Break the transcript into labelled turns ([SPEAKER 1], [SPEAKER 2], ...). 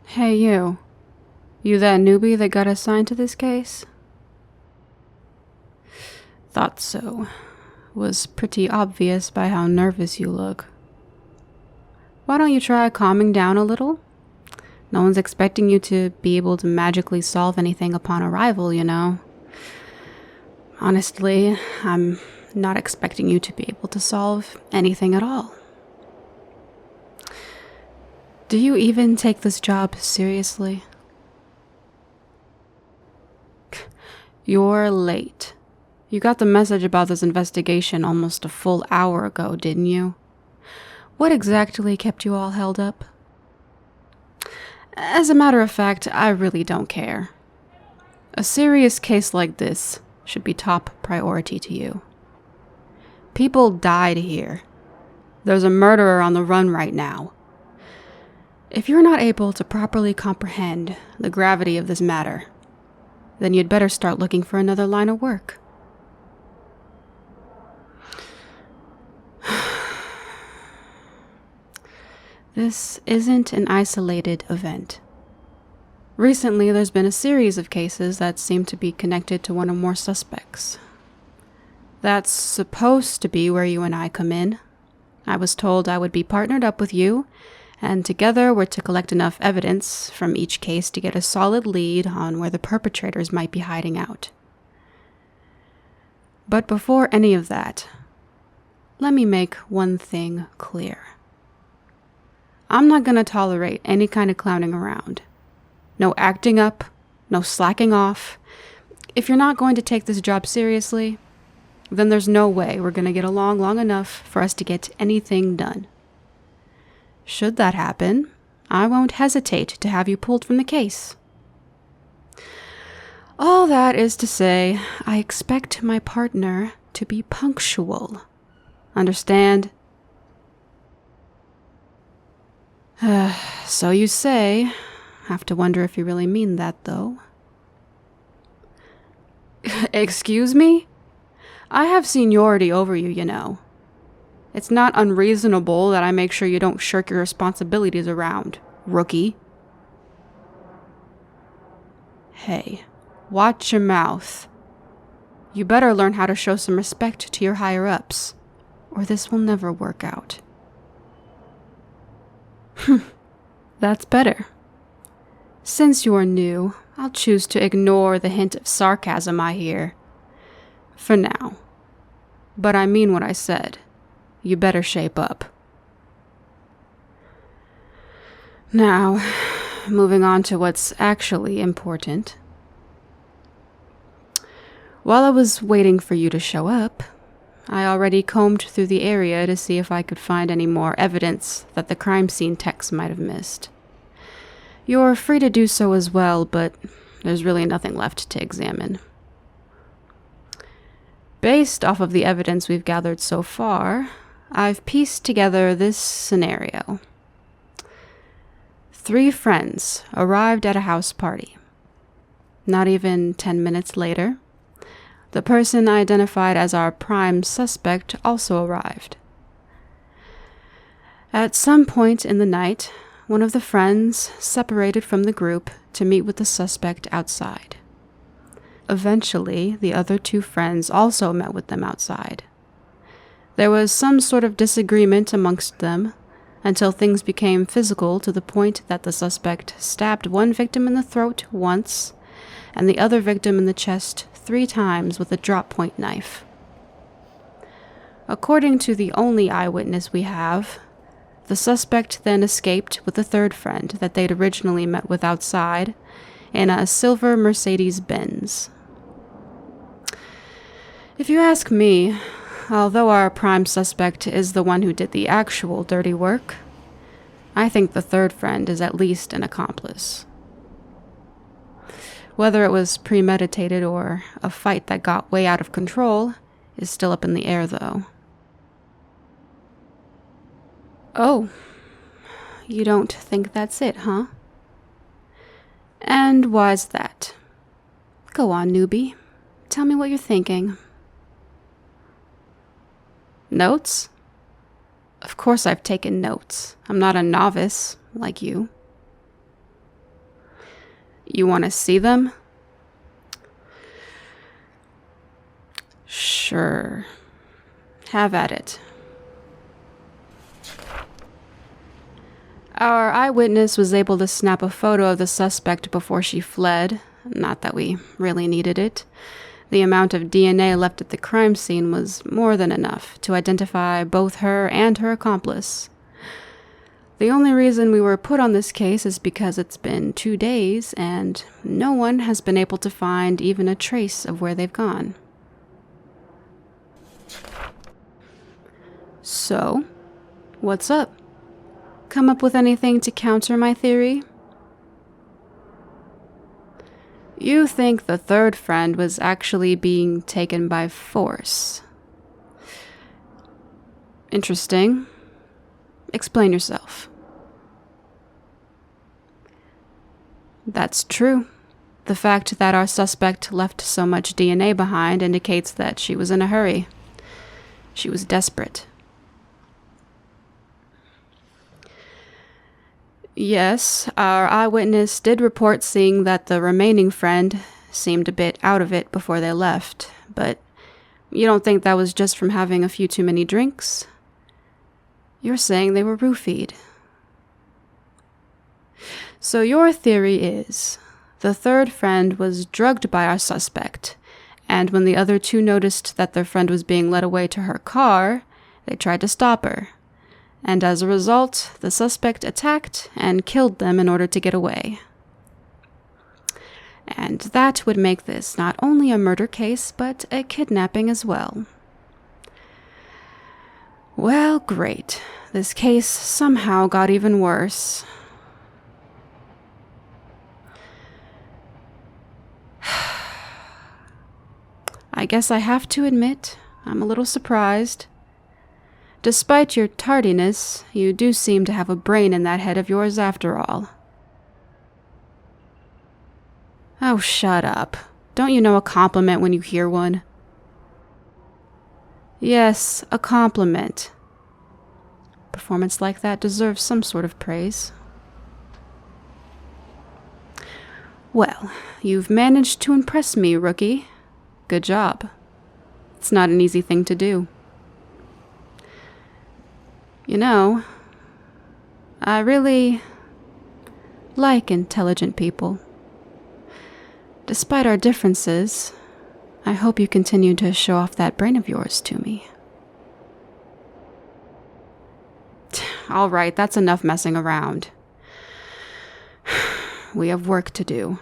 [SPEAKER 1] Hey, you. You that newbie that got assigned to this case? Thought so. Was pretty obvious by how nervous you look. Why don't you try calming down a little? No one's expecting you to be able to magically solve anything upon arrival, you know. Honestly, I'm not expecting you to be able to solve anything at all. Do you even take this job seriously? You're late. You got the message about this investigation almost a full hour ago, didn't you? What exactly kept you all held up? As a matter of fact, I really don't care. A serious case like this should be top priority to you. People died here. There's a murderer on the run right now. If you're not able to properly comprehend the gravity of this matter, then you'd better start looking for another line of work. This isn't an isolated event. Recently, there's been a series of cases that seem to be connected to one or more suspects. That's supposed to be where you and I come in. I was told I would be partnered up with you, and together we're to collect enough evidence from each case to get a solid lead on where the perpetrators might be hiding out. But before any of that, let me make one thing clear. I'm not going to tolerate any kind of clowning around. No acting up, no slacking off. If you're not going to take this job seriously, then there's no way we're going to get along long enough for us to get anything done. Should that happen, I won't hesitate to have you pulled from the case. All that is to say, I expect my partner to be punctual. Understand? So you say. Have to wonder if you really mean that, though. Excuse me? I have seniority over you, you know. It's not unreasonable that I make sure you don't shirk your responsibilities around, rookie. Hey, watch your mouth. You better learn how to show some respect to your higher-ups, or this will never work out. That's better. Since you're new, I'll choose to ignore the hint of sarcasm I hear. For now. But I mean what I said. You better shape up. Now, moving on to what's actually important. While I was waiting for you to show up, I already combed through the area to see if I could find any more evidence that the crime scene techs might have missed. You're free to do so as well, but there's really nothing left to examine. Based off of the evidence we've gathered so far, I've pieced together this scenario. 3 friends arrived at a house party. Not even 10 minutes later, the person identified as our prime suspect also arrived. At some point in the night, one of the friends separated from the group to meet with the suspect outside. Eventually, the other 2 friends also met with them outside. There was some sort of disagreement amongst them until things became physical to the point that the suspect stabbed one victim in the throat once and the other victim in the chest 3 times with a drop-point knife. According to the only eyewitness we have, the suspect then escaped with the 3rd friend that they'd originally met with outside in a silver Mercedes-Benz. If you ask me, although our prime suspect is the one who did the actual dirty work, I think the 3rd friend is at least an accomplice. Whether it was premeditated or a fight that got way out of control is still up in the air, though. Oh, you don't think that's it, huh? And why's that? Go on, newbie. Tell me what you're thinking. Notes? Of course I've taken notes. I'm not a novice, like you. You want to see them? Sure. Have at it. Our eyewitness was able to snap a photo of the suspect before she fled. Not that we really needed it. The amount of DNA left at the crime scene was more than enough to identify both her and her accomplice. The only reason we were put on this case is because it's been 2 days and no one has been able to find even a trace of where they've gone. So, what's up? Come up with anything to counter my theory? You think the third friend was actually being taken by force. Interesting. Explain yourself. That's true. The fact that our suspect left so much DNA behind indicates that she was in a hurry. She was desperate. Yes, our eyewitness did report seeing that the remaining friend seemed a bit out of it before they left, but you don't think that was just from having a few too many drinks? You're saying they were roofied. So your theory is, the third friend was drugged by our suspect, and when the other two noticed that their friend was being led away to her car, they tried to stop her. And as a result, the suspect attacked and killed them in order to get away. And that would make this not only a murder case, but a kidnapping as well. Well, great. This case somehow got even worse. I guess I have to admit, I'm a little surprised. Despite your tardiness, you do seem to have a brain in that head of yours after all. Oh, shut up. Don't you know a compliment when you hear one? Yes, a compliment. Performance like that deserves some sort of praise. Well, you've managed to impress me, rookie. Good job. It's not an easy thing to do. You know, I really like intelligent people. Despite our differences, I hope you continue to show off that brain of yours to me. All right, that's enough messing around. We have work to do.